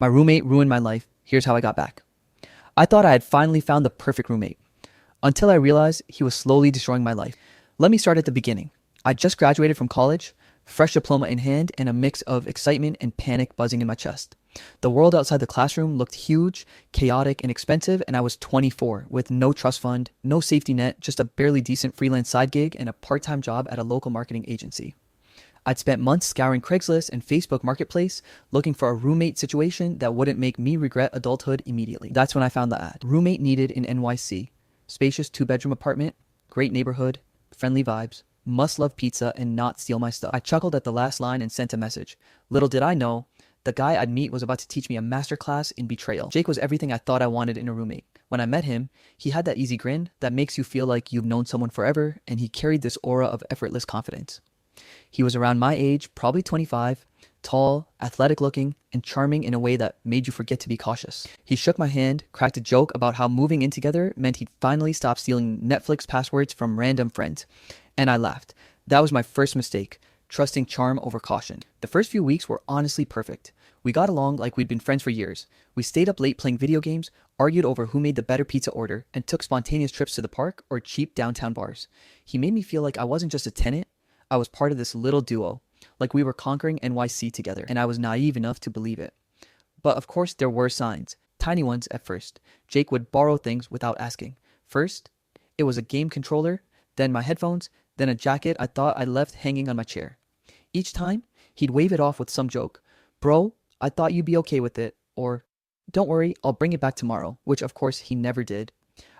My roommate ruined my life. Here's how I got back. I thought I had finally found the perfect roommate, until I realized he was slowly destroying my life. Let me start at the beginning. I just graduated from college, fresh diploma in hand, and a mix of excitement and panic buzzing in my chest. The world outside the classroom looked huge, chaotic, and expensive, and I was 24 with no trust fund, no safety net, just a barely decent freelance side gig, and a part time job at a local marketing agency. I'd spent months scouring Craigslist and Facebook Marketplace looking for a roommate situation that wouldn't make me regret adulthood immediately. That's when I found the ad. Roommate needed in NYC. Spacious 2-bedroom apartment, great neighborhood, friendly vibes, must love pizza and not steal my stuff. I chuckled at the last line and sent a message. Little did I know, the guy I'd meet was about to teach me a masterclass in betrayal. Jake was everything I thought I wanted in a roommate. When I met him, he had that easy grin that makes you feel like you've known someone forever, and he carried this aura of effortless confidence. He was around my age, probably 25, tall, athletic looking, and charming in a way that made you forget to be cautious. He shook my hand, cracked a joke about how moving in together meant he'd finally stop stealing Netflix passwords from random friends. And I laughed. That was my first mistake, trusting charm over caution. The first few weeks were honestly perfect. We got along like we'd been friends for years. We stayed up late playing video games, argued over who made the better pizza order, and took spontaneous trips to the park or cheap downtown bars. He made me feel like I wasn't just a tenant, I was part of this little duo, like we were conquering NYC together, and I was naive enough to believe it. But of course there were signs, tiny ones at first. Jake would borrow things without asking. First, it was a game controller, then my headphones, then a jacket I thought I left hanging on my chair. Each time, he'd wave it off with some joke. Bro, I thought you'd be okay with it, or don't worry, I'll bring it back tomorrow, which of course he never did.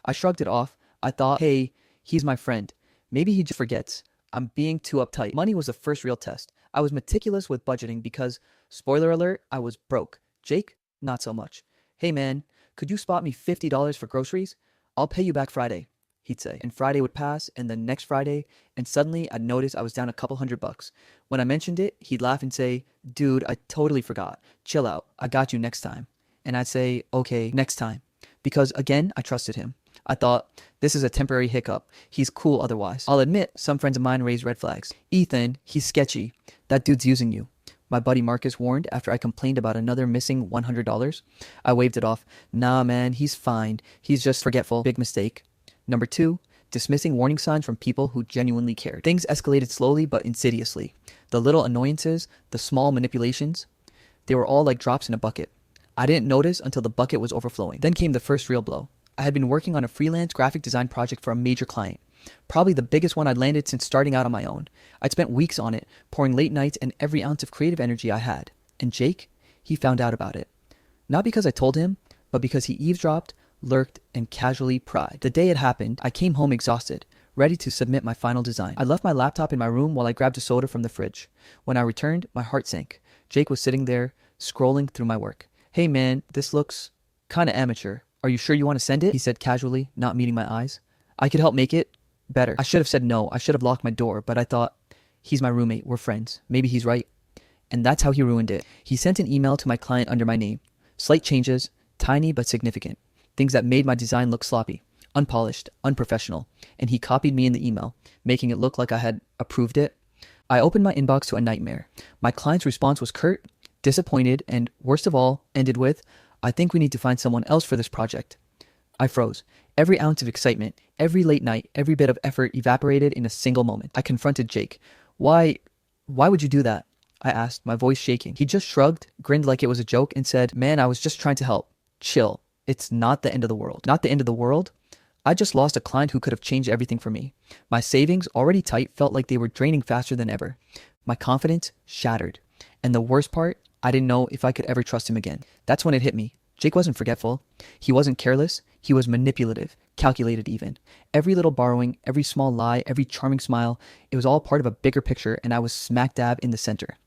I shrugged it off. I thought, hey, he's my friend. Maybe he just forgets. I'm being too uptight. Money was the first real test. I was meticulous with budgeting because, spoiler alert, I was broke. Jake, not so much. Hey man, could you spot me $50 for groceries? I'll pay you back Friday, he'd say. And Friday would pass, and then next Friday, and suddenly I'd notice I was down a couple $100. When I mentioned it, he'd laugh and say, dude, I totally forgot. Chill out. I got you next time. And I'd say, okay, next time. Because again, I trusted him. I thought, this is a temporary hiccup. He's cool otherwise. I'll admit, some friends of mine raised red flags. Ethan, he's sketchy. That dude's using you. My buddy Marcus warned after I complained about another missing $100. I waved it off. Nah, man, he's fine. He's just forgetful. Big mistake. Number 2, dismissing warning signs from people who genuinely cared. Things escalated slowly but insidiously. The little annoyances, the small manipulations, they were all like drops in a bucket. I didn't notice until the bucket was overflowing. Then came the first real blow. I had been working on a freelance graphic design project for a major client. Probably the biggest one I'd landed since starting out on my own. I'd spent weeks on it, pouring late nights and every ounce of creative energy I had. And Jake, he found out about it. Not because I told him, but because he eavesdropped, lurked, and casually pried. The day it happened, I came home exhausted, ready to submit my final design. I left my laptop in my room while I grabbed a soda from the fridge. When I returned, my heart sank. Jake was sitting there, scrolling through my work. Hey man, this looks kinda amateur. Are you sure you want to send it? He said casually, not meeting my eyes. I could help make it better. I should have said no. I should have locked my door, but I thought, he's my roommate. We're friends. Maybe he's right. And that's how he ruined it. He sent an email to my client under my name. Slight changes, tiny but significant. Things that made my design look sloppy, unpolished, unprofessional. And he copied me in the email, making it look like I had approved it. I opened my inbox to a nightmare. My client's response was curt, disappointed, and worst of all, ended with, I think we need to find someone else for this project. I froze. Every ounce of excitement, every late night, every bit of effort evaporated in a single moment. I confronted Jake. Why would you do that? I asked, my voice shaking. He just shrugged, grinned like it was a joke, and said, man, I was just trying to help. Chill. It's not the end of the world. Not the end of the world? I just lost a client who could have changed everything for me. My savings, already tight, felt like they were draining faster than ever. My confidence shattered. And the worst part, I didn't know if I could ever trust him again. That's when it hit me. Jake wasn't forgetful. He wasn't careless. He was manipulative, calculated even. Every little borrowing, every small lie, every charming smile, it was all part of a bigger picture, and I was smack dab in the center.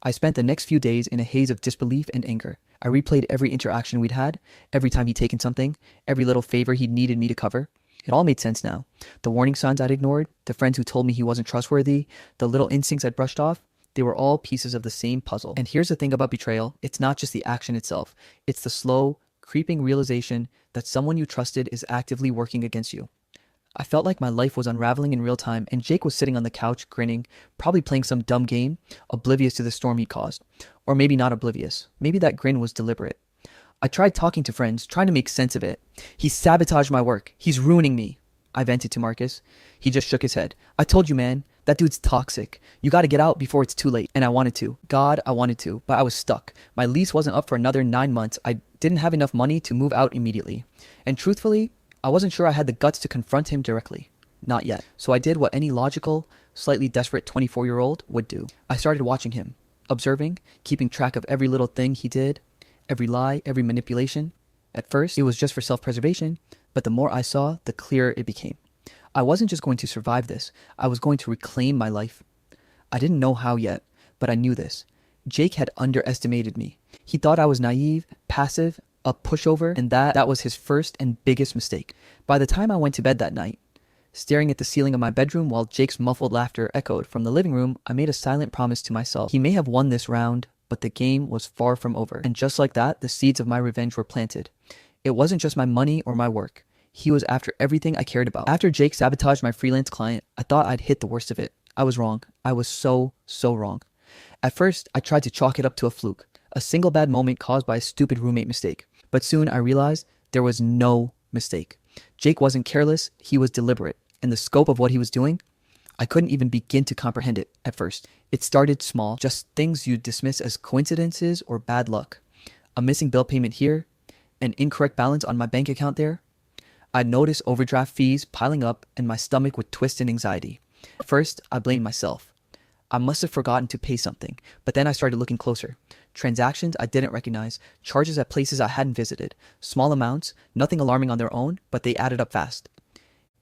I spent the next few days in a haze of disbelief and anger. I replayed every interaction we'd had, every time he'd taken something, every little favor he'd needed me to cover. It all made sense now. The warning signs I'd ignored, the friends who told me he wasn't trustworthy, the little instincts I'd brushed off, they were all pieces of the same puzzle. And here's the thing about betrayal. It's not just the action itself. It's the slow, creeping realization that someone you trusted is actively working against you. I felt like my life was unraveling in real time, and Jake was sitting on the couch, grinning, probably playing some dumb game, oblivious to the storm he caused. Or maybe not oblivious. Maybe that grin was deliberate. I tried talking to friends, trying to make sense of it. He sabotaged my work. He's ruining me. I vented to Marcus. He just shook his head. I told you, man. That dude's toxic. You gotta get out before it's too late. And I wanted to. God, I wanted to. But I was stuck. My lease wasn't up for another 9 months. I didn't have enough money to move out immediately. And truthfully, I wasn't sure I had the guts to confront him directly. Not yet. So I did what any logical, slightly desperate 24-year-old would do. I started watching him, observing, keeping track of every little thing he did, every lie, every manipulation. At first, it was just for self-preservation, but the more I saw, the clearer it became. I wasn't just going to survive this, I was going to reclaim my life. I didn't know how yet, but I knew this. Jake had underestimated me. He thought I was naive, passive, a pushover, and that was his first and biggest mistake. By the time I went to bed that night, staring at the ceiling of my bedroom while Jake's muffled laughter echoed from the living room, I made a silent promise to myself. He may have won this round, but the game was far from over. And just like that, the seeds of my revenge were planted. It wasn't just my money or my work. He was after everything I cared about. After Jake sabotaged my freelance client, I thought I'd hit the worst of it. I was wrong. I was so wrong. At first, I tried to chalk it up to a fluke, a single bad moment caused by a stupid roommate mistake. But soon I realized there was no mistake. Jake wasn't careless, he was deliberate. And the scope of what he was doing, I couldn't even begin to comprehend it at first. It started small, just things you'd dismiss as coincidences or bad luck. A missing bill payment here, an incorrect balance on my bank account there. I'd notice overdraft fees piling up and my stomach would twist in anxiety. First, I blamed myself. I must have forgotten to pay something, but then I started looking closer. Transactions I didn't recognize, charges at places I hadn't visited, small amounts, nothing alarming on their own, but they added up fast.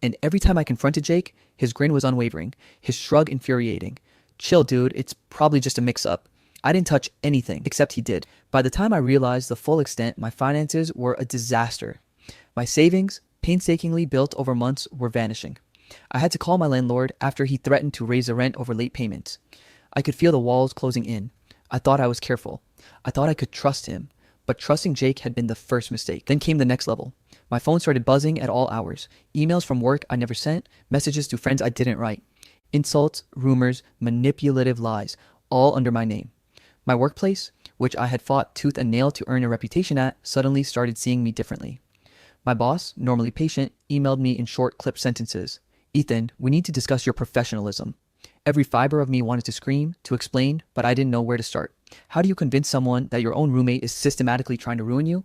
And every time I confronted Jake, his grin was unwavering, his shrug infuriating. Chill, dude, it's probably just a mix-up. I didn't touch anything, except he did. By the time I realized the full extent, my finances were a disaster. My savings, painstakingly built over months, were vanishing. I had to call my landlord after he threatened to raise the rent over late payments. I could feel the walls closing in. I thought I was careful. I thought I could trust him. But trusting Jake had been the first mistake. Then came the next level. My phone started buzzing at all hours. Emails from work I never sent, messages to friends I didn't write. Insults, rumors, manipulative lies, all under my name. My workplace, which I had fought tooth and nail to earn a reputation at, suddenly started seeing me differently. My boss, normally patient, emailed me in short clipped sentences. Ethan, we need to discuss your professionalism. Every fiber of me wanted to scream, to explain, but I didn't know where to start. How do you convince someone that your own roommate is systematically trying to ruin you?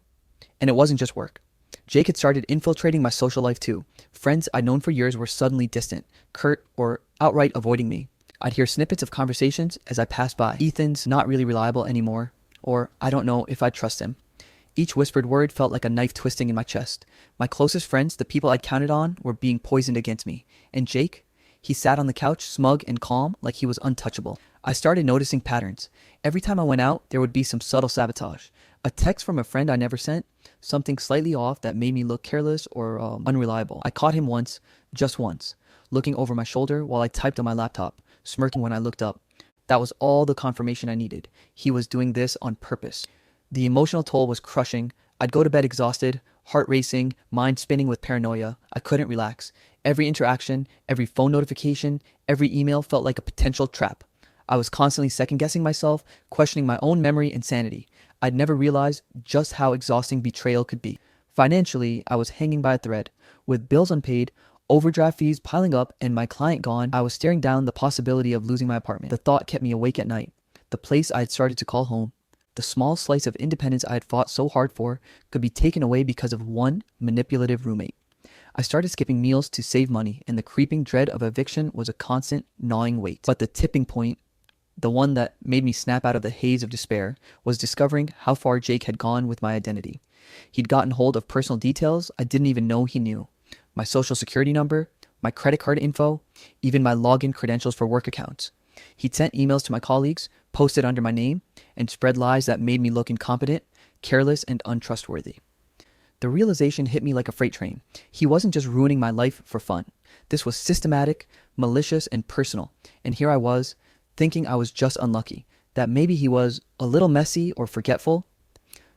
And it wasn't just work. Jake had started infiltrating my social life too. Friends I'd known for years were suddenly distant, curt, or outright avoiding me. I'd hear snippets of conversations as I passed by. Ethan's not really reliable anymore, or I don't know if I trust him. Each whispered word felt like a knife twisting in my chest. My closest friends, the people I'd counted on, were being poisoned against me. And Jake? He sat on the couch, smug and calm, like he was untouchable. I started noticing patterns. Every time I went out, there would be some subtle sabotage. A text from a friend I never sent, something slightly off that made me look careless or unreliable. I caught him once, just once, looking over my shoulder while I typed on my laptop, smirking when I looked up. That was all the confirmation I needed. He was doing this on purpose. The emotional toll was crushing. I'd go to bed exhausted, heart racing, mind spinning with paranoia. I couldn't relax. Every interaction, every phone notification, every email felt like a potential trap. I was constantly second-guessing myself, questioning my own memory and sanity. I'd never realized just how exhausting betrayal could be. Financially, I was hanging by a thread. With bills unpaid, overdraft fees piling up, and my client gone, I was staring down the possibility of losing my apartment. The thought kept me awake at night. The place I had started to call home. The small slice of independence I had fought so hard for could be taken away because of one manipulative roommate. I started skipping meals to save money, and the creeping dread of eviction was a constant, gnawing weight. But the tipping point, the one that made me snap out of the haze of despair, was discovering how far Jake had gone with my identity. He'd gotten hold of personal details I didn't even know he knew. My social security number, my credit card info, even my login credentials for work accounts. He'd sent emails to my colleagues, posted under my name, and spread lies that made me look incompetent, careless, and untrustworthy. The realization hit me like a freight train. He wasn't just ruining my life for fun. This was systematic, malicious, and personal. And here I was, thinking I was just unlucky, that maybe he was a little messy or forgetful.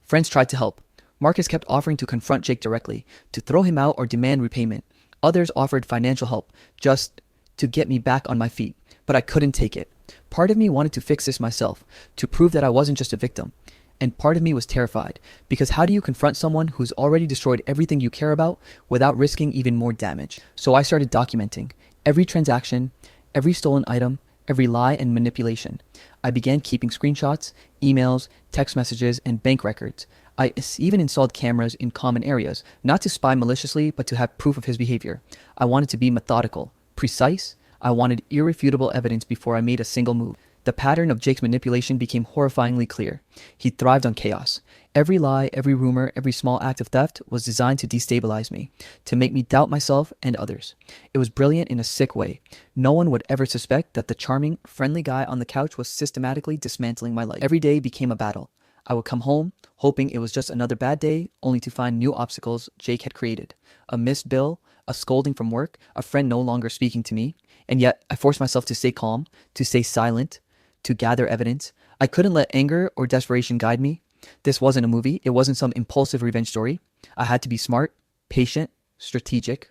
Friends tried to help. Marcus kept offering to confront Jake directly, to throw him out or demand repayment. Others offered financial help, just to get me back on my feet. But I couldn't take it. Part of me wanted to fix this myself, to prove that I wasn't just a victim. And part of me was terrified, because how do you confront someone who's already destroyed everything you care about without risking even more damage? So I started documenting every transaction, every stolen item, every lie and manipulation. I began keeping screenshots, emails, text messages, and bank records. I even installed cameras in common areas, not to spy maliciously, but to have proof of his behavior. I wanted to be methodical, precise. I wanted irrefutable evidence before I made a single move. The pattern of Jake's manipulation became horrifyingly clear. He thrived on chaos. Every lie, every rumor, every small act of theft was designed to destabilize me, to make me doubt myself and others. It was brilliant in a sick way. No one would ever suspect that the charming, friendly guy on the couch was systematically dismantling my life. Every day became a battle. I would come home, hoping it was just another bad day, only to find new obstacles Jake had created. A missed bill, a scolding from work, a friend no longer speaking to me. And yet, I forced myself to stay calm, to stay silent, to gather evidence. I couldn't let anger or desperation guide me. This wasn't a movie. It wasn't some impulsive revenge story. I had to be smart, patient, strategic.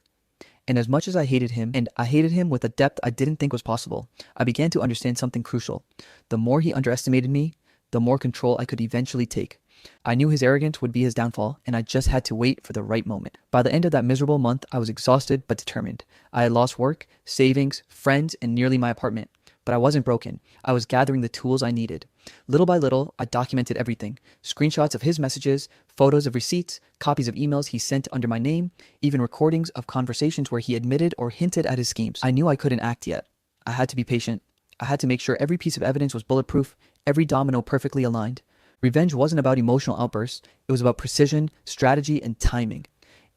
And as much as I hated him, and I hated him with a depth I didn't think was possible, I began to understand something crucial. The more he underestimated me, the more control I could eventually take. I knew his arrogance would be his downfall, and I just had to wait for the right moment. By the end of that miserable month, I was exhausted but determined. I had lost work, savings, friends, and nearly my apartment. But I wasn't broken. I was gathering the tools I needed. Little by little, I documented everything. Screenshots of his messages, photos of receipts, copies of emails he sent under my name, even recordings of conversations where he admitted or hinted at his schemes. I knew I couldn't act yet. I had to be patient. I had to make sure every piece of evidence was bulletproof, every domino perfectly aligned. Revenge wasn't about emotional outbursts. It was about precision, strategy, and timing.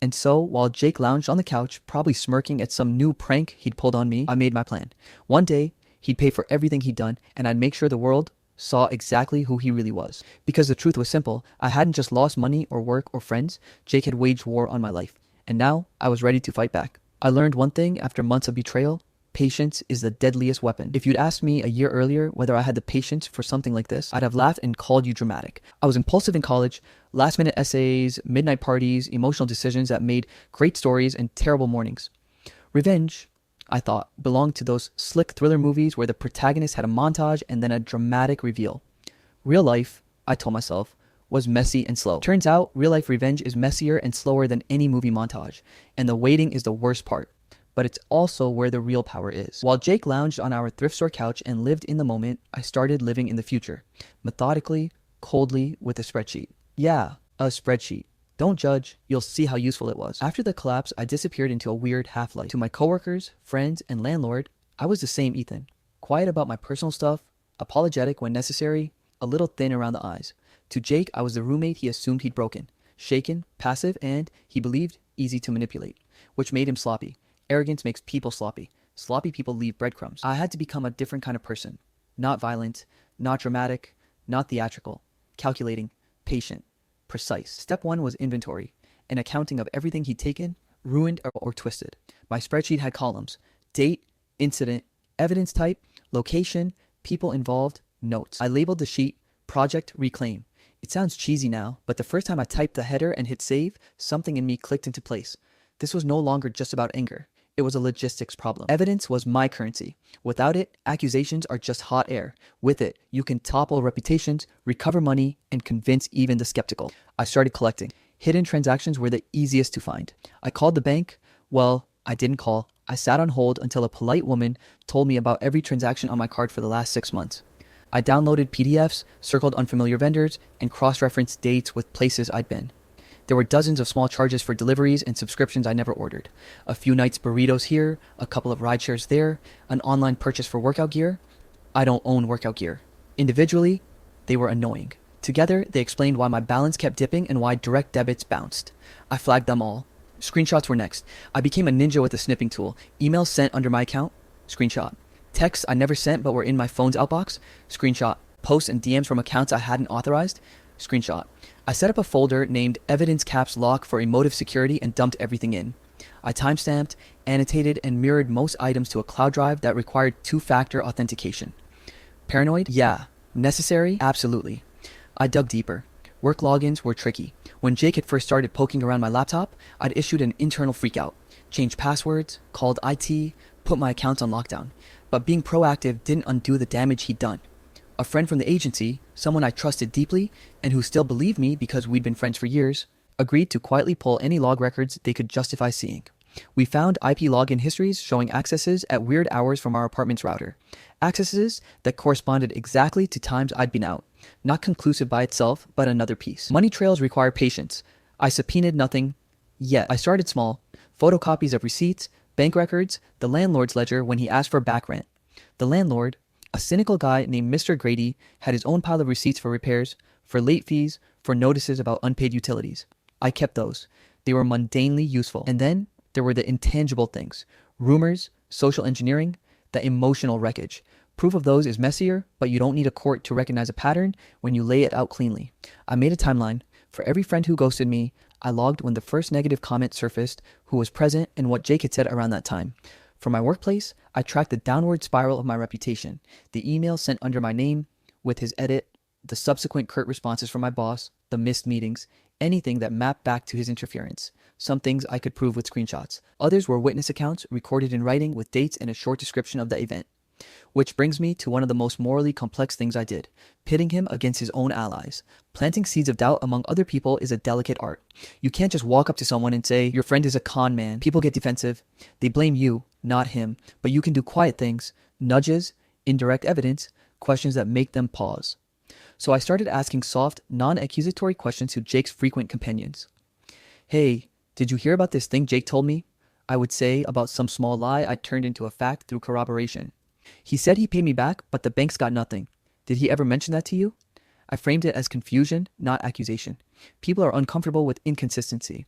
And so, while Jake lounged on the couch, probably smirking at some new prank he'd pulled on me, I made my plan. One day, he'd pay for everything he'd done, and I'd make sure the world saw exactly who he really was. Because the truth was simple. I hadn't just lost money or work or friends. Jake had waged war on my life. And now, I was ready to fight back. I learned one thing after months of betrayal. Patience is the deadliest weapon. If you'd asked me a year earlier whether I had the patience for something like this, I'd have laughed and called you dramatic. I was impulsive in college, last-minute essays, midnight parties, emotional decisions that made great stories and terrible mornings. Revenge, I thought, belonged to those slick thriller movies where the protagonist had a montage and then a dramatic reveal. Real life, I told myself, was messy and slow. Turns out, real-life revenge is messier and slower than any movie montage, and the waiting is the worst part. But it's also where the real power is. While Jake lounged on our thrift store couch and lived in the moment, I started living in the future. Methodically, coldly, with a spreadsheet. Yeah, a spreadsheet. Don't judge, you'll see how useful it was. After the collapse, I disappeared into a weird half-life. To my coworkers, friends, and landlord, I was the same Ethan. Quiet about my personal stuff, apologetic when necessary, a little thin around the eyes. To Jake, I was the roommate he assumed he'd broken. Shaken, passive, and, he believed, easy to manipulate. Which made him sloppy. Arrogance makes people sloppy. Sloppy people leave breadcrumbs. I had to become a different kind of person. Not violent, not dramatic, not theatrical. Calculating, patient, precise. Step 1 was inventory, an accounting of everything he'd taken, ruined, or twisted. My spreadsheet had columns: date, incident, evidence type, location, people involved, notes. I labeled the sheet Project Reclaim. It sounds cheesy now, but the first time I typed the header and hit save, something in me clicked into place. This was no longer just about anger. It was a logistics problem. Evidence was my currency. Without it, accusations are just hot air. With it, you can topple reputations, recover money, and convince even the skeptical. I started collecting. Hidden transactions were the easiest to find. I called the bank. Well, I didn't call. I sat on hold until a polite woman told me about every transaction on my card for the last 6 months. I downloaded PDFs, circled unfamiliar vendors, and cross-referenced dates with places I'd been. There were dozens of small charges for deliveries and subscriptions I never ordered. A few nights burritos here, a couple of ride shares there, an online purchase for workout gear. I don't own workout gear. Individually, they were annoying. Together, they explained why my balance kept dipping and why direct debits bounced. I flagged them all. Screenshots were next. I became a ninja with a snipping tool. Emails sent under my account, screenshot. Texts I never sent but were in my phone's outbox, screenshot. Posts and DMs from accounts I hadn't authorized, screenshot. I set up a folder named Evidence Caps Lock for emotive security and dumped everything in. I timestamped, annotated, and mirrored most items to a cloud drive that required two-factor authentication. Paranoid? Yeah. Necessary? Absolutely. I dug deeper. Work logins were tricky. When Jake had first started poking around my laptop, I'd issued an internal freakout. Changed passwords, called IT, put my accounts on lockdown. But being proactive didn't undo the damage he'd done. A friend from the agency, someone I trusted deeply and who still believed me because we'd been friends for years, agreed to quietly pull any log records they could justify seeing. We found IP login histories showing accesses at weird hours from our apartment's router. Accesses that corresponded exactly to times I'd been out. Not conclusive by itself, but another piece. Money trails require patience. I subpoenaed nothing yet. I started small. Photocopies of receipts, bank records, the landlord's ledger when he asked for back rent. The landlord, a cynical guy named Mr. Grady, had his own pile of receipts for repairs, for late fees, for notices about unpaid utilities. I kept those. They were mundanely useful. And then there were the intangible things. Rumors, social engineering, the emotional wreckage. Proof of those is messier, but you don't need a court to recognize a pattern when you lay it out cleanly. I made a timeline. For every friend who ghosted me, I logged when the first negative comment surfaced, who was present, and what Jake had said around that time. For my workplace, I tracked the downward spiral of my reputation. The emails sent under my name, with his edit, the subsequent curt responses from my boss, the missed meetings, anything that mapped back to his interference. Some things I could prove with screenshots. Others were witness accounts recorded in writing with dates and a short description of the event. Which brings me to one of the most morally complex things I did, pitting him against his own allies. Planting seeds of doubt among other people is a delicate art. You can't just walk up to someone and say, your friend is a con man. People get defensive. They blame you, not him. But you can do quiet things, nudges, indirect evidence, questions that make them pause. So I started asking soft, non-accusatory questions to Jake's frequent companions. Hey, did you hear about this thing Jake told me? I would say about some small lie I turned into a fact through corroboration. He said he paid me back, but the bank's got nothing. Did he ever mention that to you? I framed it as confusion, not accusation. People are uncomfortable with inconsistency.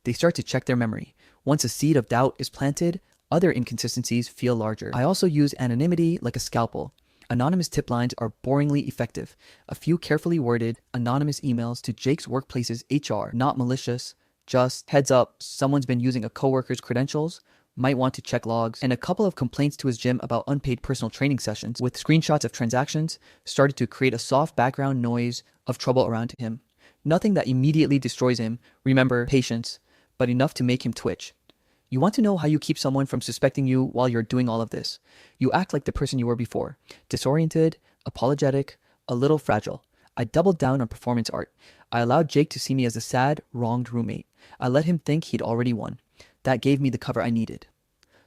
They start to check their memory. Once a seed of doubt is planted, other inconsistencies feel larger. I also use anonymity like a scalpel. Anonymous tip lines are boringly effective. A few carefully worded, anonymous emails to Jake's workplace's HR, not malicious, just heads up, someone's been using a coworker's credentials, might want to check logs, and a couple of complaints to his gym about unpaid personal training sessions with screenshots of transactions started to create a soft background noise of trouble around him. Nothing that immediately destroys him, remember, patience, but enough to make him twitch. You want to know how you keep someone from suspecting you while you're doing all of this? You act like the person you were before. Disoriented, apologetic, a little fragile. I doubled down on performance art. I allowed Jake to see me as a sad, wronged roommate. I let him think he'd already won. That gave me the cover I needed.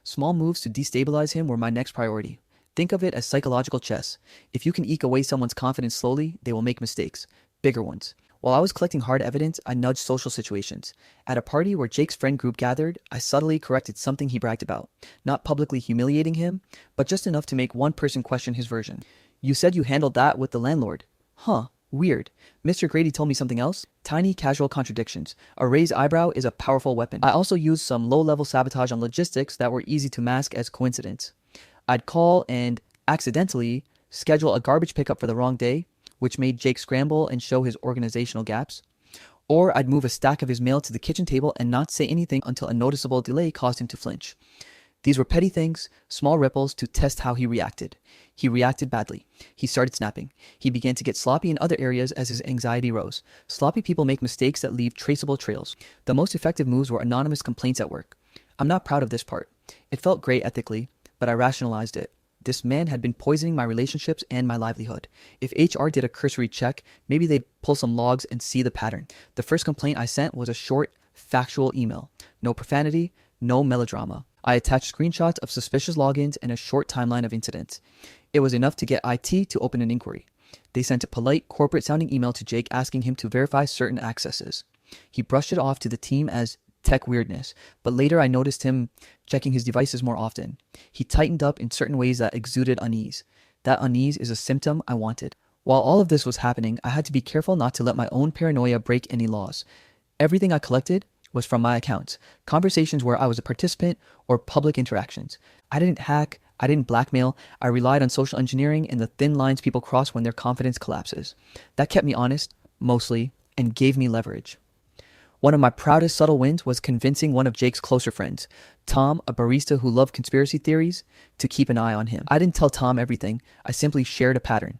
Small moves to destabilize him were my next priority. Think of it as psychological chess. If you can eke away someone's confidence slowly, they will make mistakes. Bigger ones. While I was collecting hard evidence, I nudged social situations. At a party where Jake's friend group gathered, I subtly corrected something he bragged about. Not publicly humiliating him, but just enough to make one person question his version. You said you handled that with the landlord. Huh, weird. Mr. Grady told me something else. Tiny casual contradictions. A raised eyebrow is a powerful weapon. I also used some low-level sabotage on logistics that were easy to mask as coincidence. I'd call and accidentally schedule a garbage pickup for the wrong day, which made Jake scramble and show his organizational gaps. Or I'd move a stack of his mail to the kitchen table and not say anything until a noticeable delay caused him to flinch. These were petty things, small ripples to test how he reacted. He reacted badly. He started snapping. He began to get sloppy in other areas as his anxiety rose. Sloppy people make mistakes that leave traceable trails. The most effective moves were anonymous complaints at work. I'm not proud of this part. It felt great ethically, but I rationalized it. This man had been poisoning my relationships and my livelihood. If HR did a cursory check, maybe they'd pull some logs and see the pattern. The first complaint I sent was a short, factual email. No profanity, no melodrama. I attached screenshots of suspicious logins and a short timeline of incidents. It was enough to get IT to open an inquiry. They sent a polite, corporate-sounding email to Jake asking him to verify certain accesses. He brushed it off to the team as tech weirdness, but later I noticed him checking his devices more often. He tightened up in certain ways that exuded unease. That unease is a symptom I wanted. While all of this was happening, I had to be careful not to let my own paranoia break any laws. Everything I collected was from my accounts, conversations where I was a participant, or public interactions. I didn't hack, I didn't blackmail, I relied on social engineering and the thin lines people cross when their confidence collapses. That kept me honest, mostly, and gave me leverage. One of my proudest subtle wins was convincing one of Jake's closer friends, Tom, a barista who loved conspiracy theories, to keep an eye on him. I didn't tell Tom everything, I simply shared a pattern.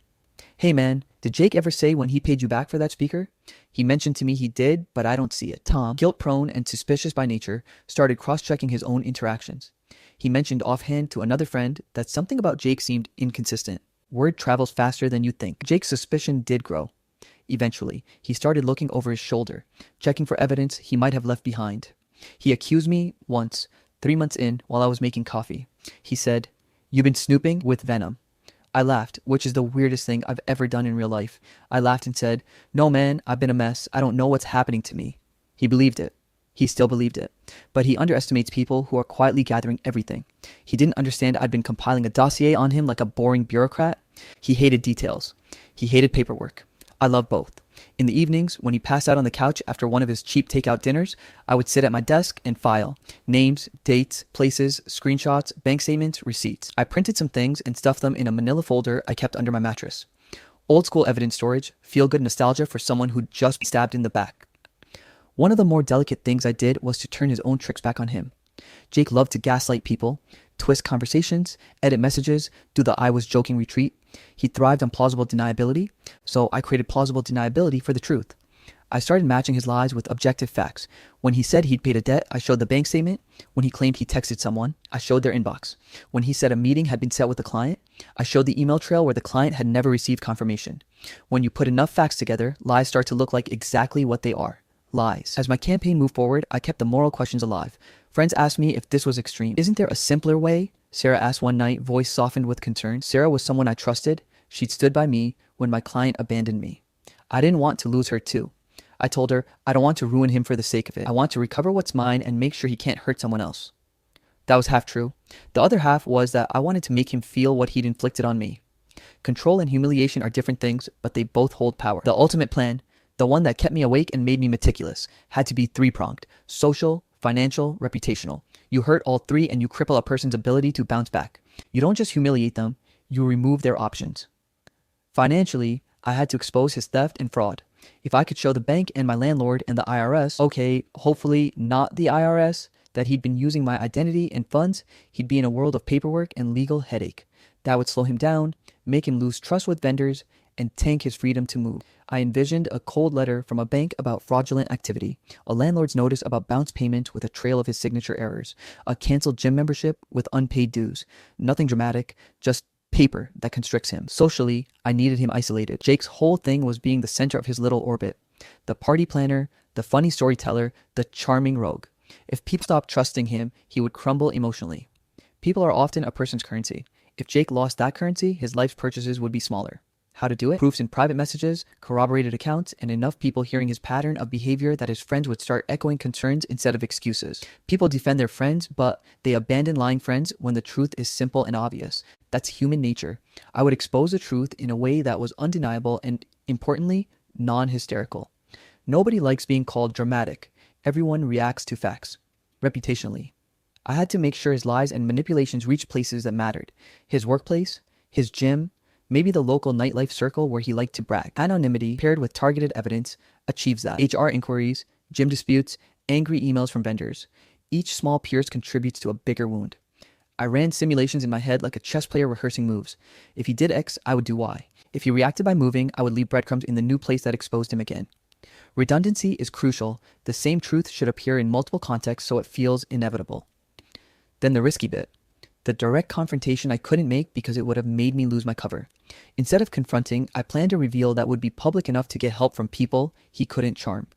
Hey man, did Jake ever say when he paid you back for that speaker? He mentioned to me he did, but I don't see it. Tom, guilt-prone and suspicious by nature, started cross-checking his own interactions. He mentioned offhand to another friend that something about Jake seemed inconsistent. Word travels faster than you think. Jake's suspicion did grow. Eventually, he started looking over his shoulder, checking for evidence he might have left behind. He accused me once, 3 months in, while I was making coffee. He said, "You've been snooping with venom." I laughed, which is the weirdest thing I've ever done in real life. I laughed and said, "No, man, I've been a mess. I don't know what's happening to me." He believed it. He still believed it. But he underestimates people who are quietly gathering everything. He didn't understand I'd been compiling a dossier on him like a boring bureaucrat. He hated details. He hated paperwork. I love both. In the evenings, when he passed out on the couch after one of his cheap takeout dinners, I would sit at my desk and file names, dates, places, screenshots, bank statements, receipts. I printed some things and stuffed them in a manila folder I kept under my mattress. Old school evidence storage, feel-good nostalgia for someone who'd just been stabbed in the back. One of the more delicate things I did was to turn his own tricks back on him. Jake loved to gaslight people, twist conversations, edit messages, do the "I was joking" retreat. He thrived on plausible deniability, so I created plausible deniability for the truth. I started matching his lies with objective facts. When he said he'd paid a debt, I showed the bank statement. When he claimed he texted someone, I showed their inbox. When he said a meeting had been set with the client, I showed the email trail where the client had never received confirmation. When you put enough facts together, lies start to look like exactly what they are. Lies. As my campaign moved forward, I kept the moral questions alive. Friends asked me if this was extreme. "Isn't there a simpler way?" Sarah asked one night, voice softened with concern. Sarah was someone I trusted. She'd stood by me when my client abandoned me. I didn't want to lose her too. I told her, I don't want to ruin him for the sake of it. I want to recover what's mine and make sure he can't hurt someone else. That was half true. The other half was that I wanted to make him feel what he'd inflicted on me. Control and humiliation are different things, but they both hold power. The ultimate plan, the one that kept me awake and made me meticulous, had to be three-pronged: social, financial, reputational. You hurt all three and you cripple a person's ability to bounce back. You don't just humiliate them, you remove their options. Financially, I had to expose his theft and fraud. If I could show the bank and my landlord and the IRS, okay, hopefully not the IRS, that he'd been using my identity and funds, he'd be in a world of paperwork and legal headache. That would slow him down, make him lose trust with vendors, and tank his freedom to move. I envisioned a cold letter from a bank about fraudulent activity, a landlord's notice about bounce payment with a trail of his signature errors, a canceled gym membership with unpaid dues. Nothing dramatic, just paper that constricts him. Socially, I needed him isolated. Jake's whole thing was being the center of his little orbit. The party planner, the funny storyteller, the charming rogue. If people stopped trusting him, he would crumble emotionally. People are often a person's currency. If Jake lost that currency, his life's purchases would be smaller. How to do it? Proofs in private messages, corroborated accounts, and enough people hearing his pattern of behavior that his friends would start echoing concerns instead of excuses. People defend their friends, but they abandon lying friends when the truth is simple and obvious. That's human nature. I would expose the truth in a way that was undeniable and, importantly, non-hysterical. Nobody likes being called dramatic. Everyone reacts to facts. Reputationally, I had to make sure his lies and manipulations reached places that mattered. His workplace, his gym, maybe the local nightlife circle where he liked to brag. Anonymity paired with targeted evidence achieves that. HR inquiries, gym disputes, angry emails from vendors. Each small pierce contributes to a bigger wound. I ran simulations in my head like a chess player rehearsing moves. If he did X, I would do Y. If he reacted by moving, I would leave breadcrumbs in the new place that exposed him again. Redundancy is crucial. The same truth should appear in multiple contexts so it feels inevitable. Then the risky bit. The direct confrontation I couldn't make because it would have made me lose my cover. Instead of confronting, I planned a reveal that would be public enough to get help from people he couldn't charm.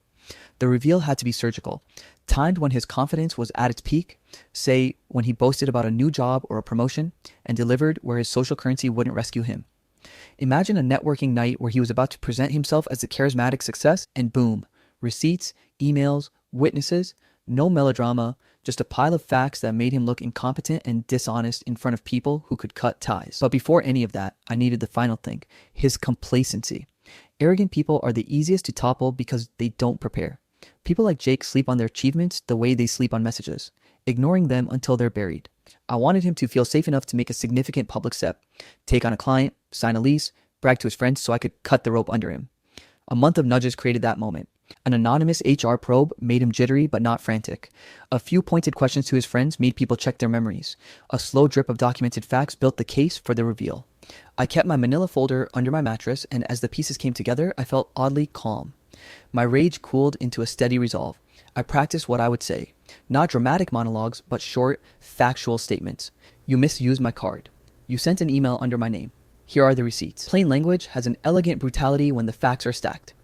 The reveal had to be surgical, timed when his confidence was at its peak, say when he boasted about a new job or a promotion, and delivered where his social currency wouldn't rescue him. Imagine a networking night where he was about to present himself as a charismatic success, and boom, receipts, emails, witnesses, no melodrama, just a pile of facts that made him look incompetent and dishonest in front of people who could cut ties. But before any of that, I needed the final thing, his complacency. Arrogant people are the easiest to topple because they don't prepare. People like Jake sleep on their achievements the way they sleep on messages, ignoring them until they're buried. I wanted him to feel safe enough to make a significant public step, take on a client, sign a lease, brag to his friends so I could cut the rope under him. A month of nudges created that moment. An anonymous HR probe made him jittery but not frantic. A few pointed questions to his friends made people check their memories. A slow drip of documented facts built the case for the reveal. I kept my manila folder under my mattress, and as the pieces came together, I felt oddly calm. My rage cooled into a steady resolve. I practiced what I would say. Not dramatic monologues, but short, factual statements. You misused my card. You sent an email under my name. Here are the receipts. Plain language has an elegant brutality when the facts are stacked.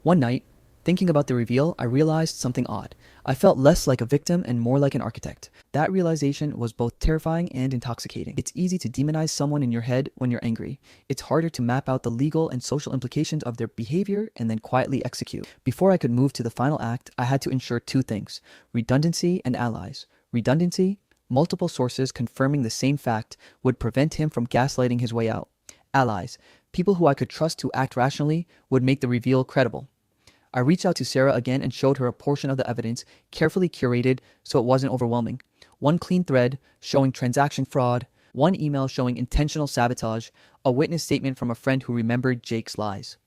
One night, thinking about the reveal, I realized something odd. I felt less like a victim and more like an architect. That realization was both terrifying and intoxicating. It's easy to demonize someone in your head when you're angry. It's harder to map out the legal and social implications of their behavior and then quietly execute. Before I could move to the final act, I had to ensure two things: redundancy and allies. Redundancy: multiple sources confirming the same fact would prevent him from gaslighting his way out. Allies: people who I could trust to act rationally, would make the reveal credible. I reached out to Sarah again and showed her a portion of the evidence, carefully curated so it wasn't overwhelming. One clean thread showing transaction fraud, one email showing intentional sabotage, a witness statement from a friend who remembered Jake's lies.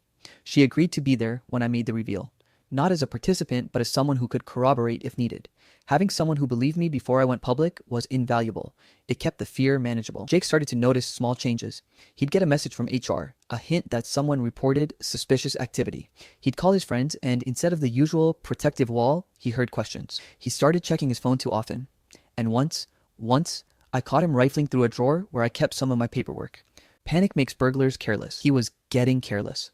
She agreed to be there when I made the reveal. Not as a participant, but as someone who could corroborate if needed. Having someone who believed me before I went public was invaluable. It kept the fear manageable. Jake started to notice small changes. He'd get a message from HR, a hint that someone reported suspicious activity. He'd call his friends, and instead of the usual protective wall, he heard questions. He started checking his phone too often. And once, I caught him rifling through a drawer where I kept some of my paperwork. Panic makes burglars careless. He was getting careless.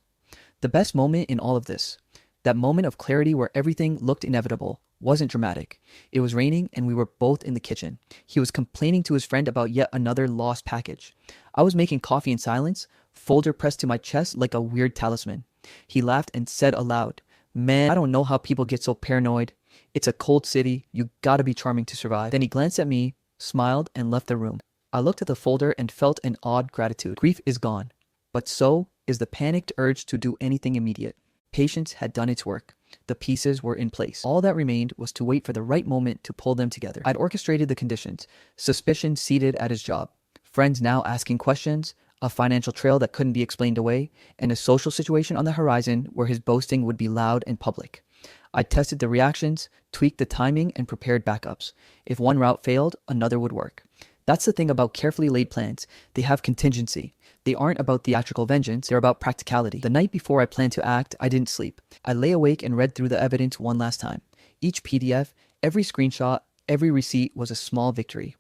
The best moment in all of this, that moment of clarity where everything looked inevitable, wasn't dramatic. It was raining and we were both in the kitchen. He was complaining to his friend about yet another lost package. I was making coffee in silence, folder pressed to my chest like a weird talisman. He laughed and said aloud, "Man, I don't know how people get so paranoid. It's a cold city. You gotta be charming to survive." Then he glanced at me, smiled, and left the room. I looked at the folder and felt an odd gratitude. Grief is gone, but so is the panicked urge to do anything immediate. Patience had done its work. The pieces were in place. All that remained was to wait for the right moment to pull them together. I'd orchestrated the conditions: suspicion seated at his job, friends now asking questions, a financial trail that couldn't be explained away, and a social situation on the horizon where his boasting would be loud and public. I tested the reactions, tweaked the timing, and prepared backups. If one route failed, another would work. That's the thing about carefully laid plans. They have contingency. They aren't about theatrical vengeance, they're about practicality. The night before I planned to act, I didn't sleep. I lay awake and read through the evidence one last time. Each PDF, every screenshot, every receipt was a small victory.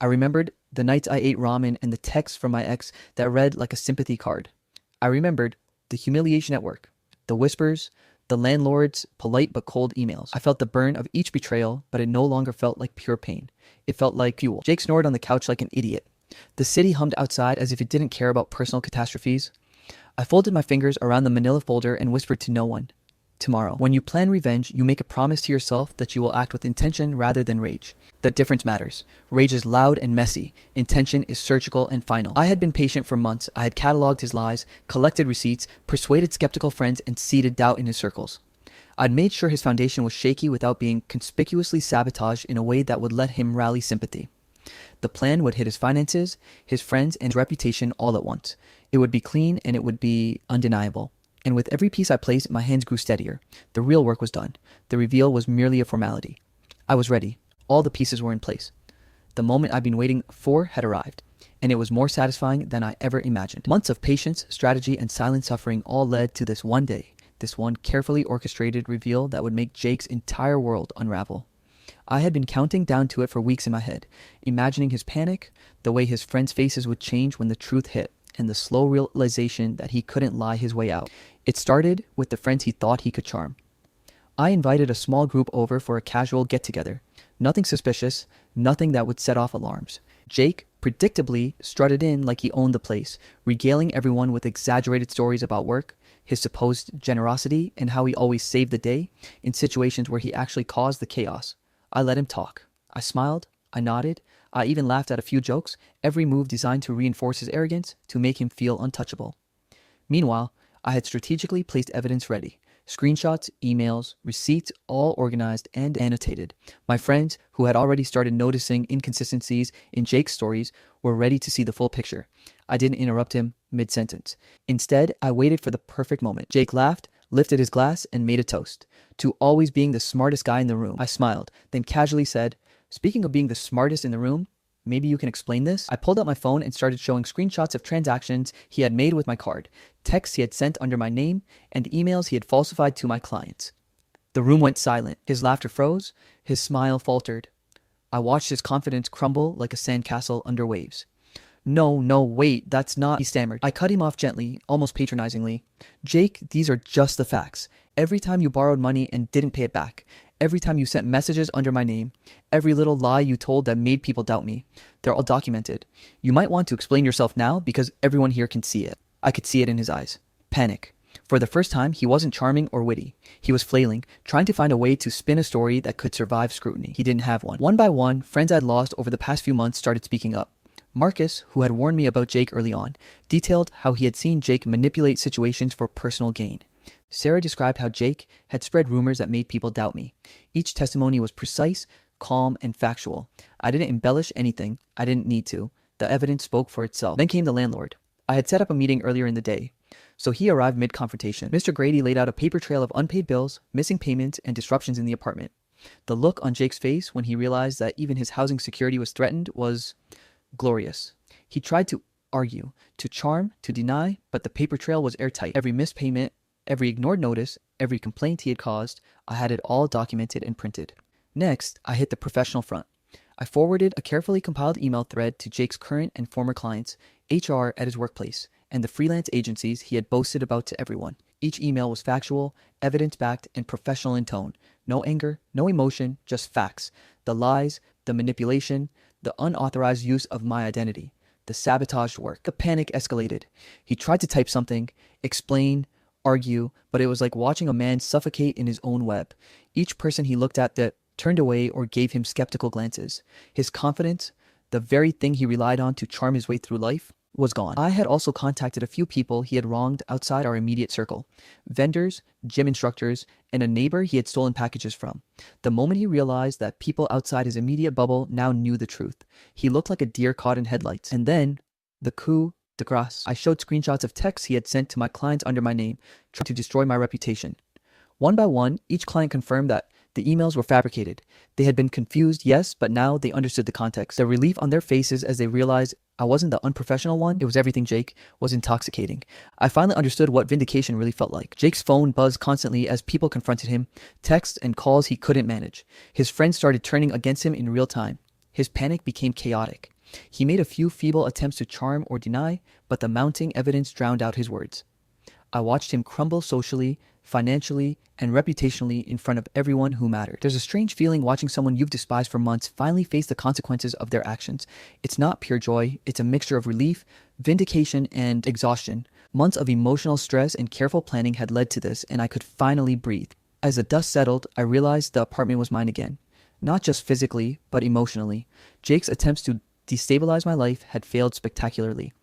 I remembered the nights I ate ramen and the texts from my ex that read like a sympathy card. I remembered the humiliation at work, the whispers, the landlord's polite but cold emails. I felt the burn of each betrayal, but it no longer felt like pure pain. It felt like fuel. Jake snored on the couch like an idiot. The city hummed outside as if it didn't care about personal catastrophes. I folded my fingers around the manila folder and whispered to no one. Tomorrow. When you plan revenge, you make a promise to yourself that you will act with intention rather than rage. The difference matters. Rage is loud and messy. Intention is surgical and final. I had been patient for months. I had cataloged his lies, collected receipts, persuaded skeptical friends, and seeded doubt in his circles. I'd made sure his foundation was shaky without being conspicuously sabotaged in a way that would let him rally sympathy. The plan would hit his finances, his friends, and his reputation all at once. It would be clean and it would be undeniable. And with every piece I placed, my hands grew steadier. The real work was done. The reveal was merely a formality. I was ready. All the pieces were in place. The moment I'd been waiting for had arrived, and it was more satisfying than I ever imagined. Months of patience, strategy, and silent suffering all led to this one day, this one carefully orchestrated reveal that would make Jake's entire world unravel. I had been counting down to it for weeks in my head, imagining his panic, the way his friends' faces would change when the truth hit, and the slow realization that he couldn't lie his way out. It started with the friends he thought he could charm. I invited a small group over for a casual get-together. Nothing suspicious, nothing that would set off alarms. Jake predictably strutted in like he owned the place, regaling everyone with exaggerated stories about work, his supposed generosity, and how he always saved the day in situations where he actually caused the chaos. I let him talk. I smiled, I nodded, I even laughed at a few jokes, every move designed to reinforce his arrogance, to make him feel untouchable. Meanwhile, I had strategically placed evidence ready. Screenshots, emails, receipts, all organized and annotated. My friends, who had already started noticing inconsistencies in Jake's stories, were ready to see the full picture. I didn't interrupt him mid-sentence. Instead, I waited for the perfect moment. Jake laughed, lifted his glass, and made a toast to always being the smartest guy in the room. I smiled, then casually said, "Speaking of being the smartest in the room, Maybe you can explain this? I pulled out my phone and started showing screenshots of transactions he had made with my card, texts he had sent under my name, and emails he had falsified to my clients. The room went silent. His laughter froze. His smile faltered. I watched his confidence crumble like a sandcastle under waves. No, wait, that's not, he stammered. I cut him off gently, almost patronizingly. Jake, these are just the facts. Every time you borrowed money and didn't pay it back, every time you sent messages under my name, every little lie you told that made people doubt me, they're all documented. You might want to explain yourself now because everyone here can see it. I could see it in his eyes. Panic. For the first time, he wasn't charming or witty. He was flailing, trying to find a way to spin a story that could survive scrutiny. He didn't have one. One by one, friends I'd lost over the past few months started speaking up. Marcus, who had warned me about Jake early on, detailed how he had seen Jake manipulate situations for personal gain. Sarah described how Jake had spread rumors that made people doubt me. Each testimony was precise, calm, and factual. I didn't embellish anything. I didn't need to. The evidence spoke for itself. Then came the landlord. I had set up a meeting earlier in the day, so he arrived mid-confrontation. Mr. Grady laid out a paper trail of unpaid bills, missing payments, and disruptions in the apartment. The look on Jake's face when he realized that even his housing security was threatened was glorious. He tried to argue, to charm, to deny, but the paper trail was airtight. Every missed payment, every ignored notice, every complaint he had caused, I had it all documented and printed. Next, I hit the professional front. I forwarded a carefully compiled email thread to Jake's current and former clients, HR at his workplace, and the freelance agencies he had boasted about to everyone. Each email was factual, evidence-backed, and professional in tone. No anger, no emotion, just facts. The lies, the manipulation, the unauthorized use of my identity, the sabotaged work. The panic escalated. He tried to type something, explain, argue, but it was like watching a man suffocate in his own web. Each person he looked at that turned away or gave him skeptical glances. His confidence, the very thing he relied on to charm his way through life, was gone. I had also contacted a few people he had wronged outside our immediate circle. Vendors, gym instructors, and a neighbor he had stolen packages from. The moment he realized that people outside his immediate bubble now knew the truth, he looked like a deer caught in headlights. And then, the coup de grace. I showed screenshots of texts he had sent to my clients under my name, trying to destroy my reputation. One by one, each client confirmed that the emails were fabricated. They had been confused, yes, but now they understood the context. The relief on their faces as they realized I wasn't the unprofessional one, it was everything Jake, was intoxicating. I finally understood what vindication really felt like. Jake's phone buzzed constantly as people confronted him, texts and calls he couldn't manage. His friends started turning against him in real time. His panic became chaotic. He made a few feeble attempts to charm or deny, but the mounting evidence drowned out his words. I watched him crumble socially, financially, and reputationally in front of everyone who mattered. There's a strange feeling watching someone you've despised for months finally face the consequences of their actions. It's not pure joy, it's a mixture of relief, vindication, and exhaustion. Months of emotional stress and careful planning had led to this, and I could finally breathe. As the dust settled, I realized the apartment was mine again. Not just physically, but emotionally. Jake's attempts to destabilize my life had failed spectacularly.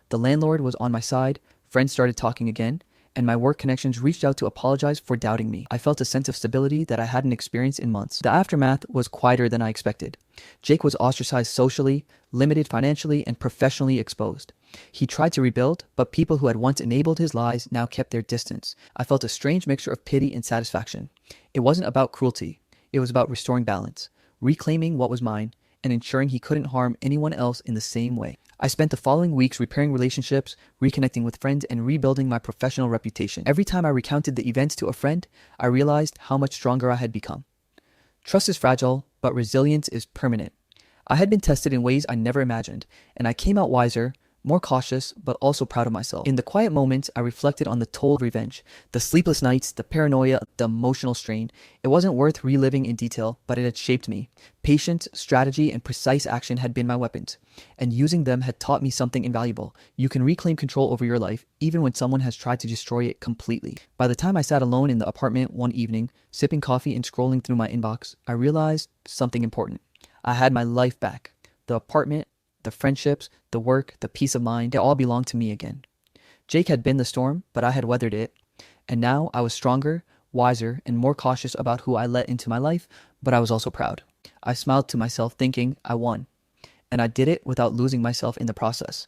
The landlord was on my side, friends started talking again, and my work connections reached out to apologize for doubting me. I felt a sense of stability that I hadn't experienced in months. The aftermath was quieter than I expected. Jake was ostracized socially, limited financially, and professionally exposed. He tried to rebuild, but people who had once enabled his lies now kept their distance. I felt a strange mixture of pity and satisfaction. It wasn't about cruelty. It was about restoring balance, reclaiming what was mine, and ensuring he couldn't harm anyone else in the same way. I spent the following weeks repairing relationships, reconnecting with friends, and rebuilding my professional reputation. Every time I recounted the events to a friend, I realized how much stronger I had become. Trust is fragile, but resilience is permanent. I had been tested in ways I never imagined, and I came out wiser, more cautious, but also proud of myself. In the quiet moments, I reflected on the toll of revenge, the sleepless nights, the paranoia, the emotional strain. It wasn't worth reliving in detail, but it had shaped me. Patience, strategy, and precise action had been my weapons, and using them had taught me something invaluable. You can reclaim control over your life, even when someone has tried to destroy it completely. By the time I sat alone in the apartment one evening, sipping coffee and scrolling through my inbox, I realized something important. I had my life back. The apartment, the friendships, the work, the peace of mind, it all belonged to me again. Jake had been the storm, but I had weathered it. And now I was stronger, wiser, and more cautious about who I let into my life, but I was also proud. I smiled to myself thinking I won. And I did it without losing myself in the process.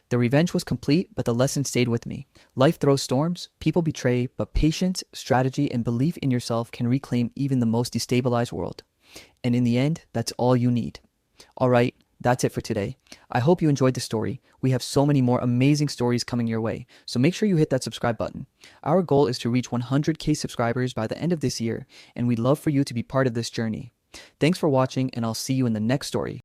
The revenge was complete, but the lesson stayed with me. Life throws storms, people betray, but patience, strategy, and belief in yourself can reclaim even the most destabilized world. And in the end, that's all you need. All right, That's it for today. I hope you enjoyed the story. We have so many more amazing stories coming your way, so make sure you hit that subscribe button. Our goal is to reach 100K subscribers by the end of this year, and we'd love for you to be part of this journey. Thanks for watching, and I'll see you in the next story.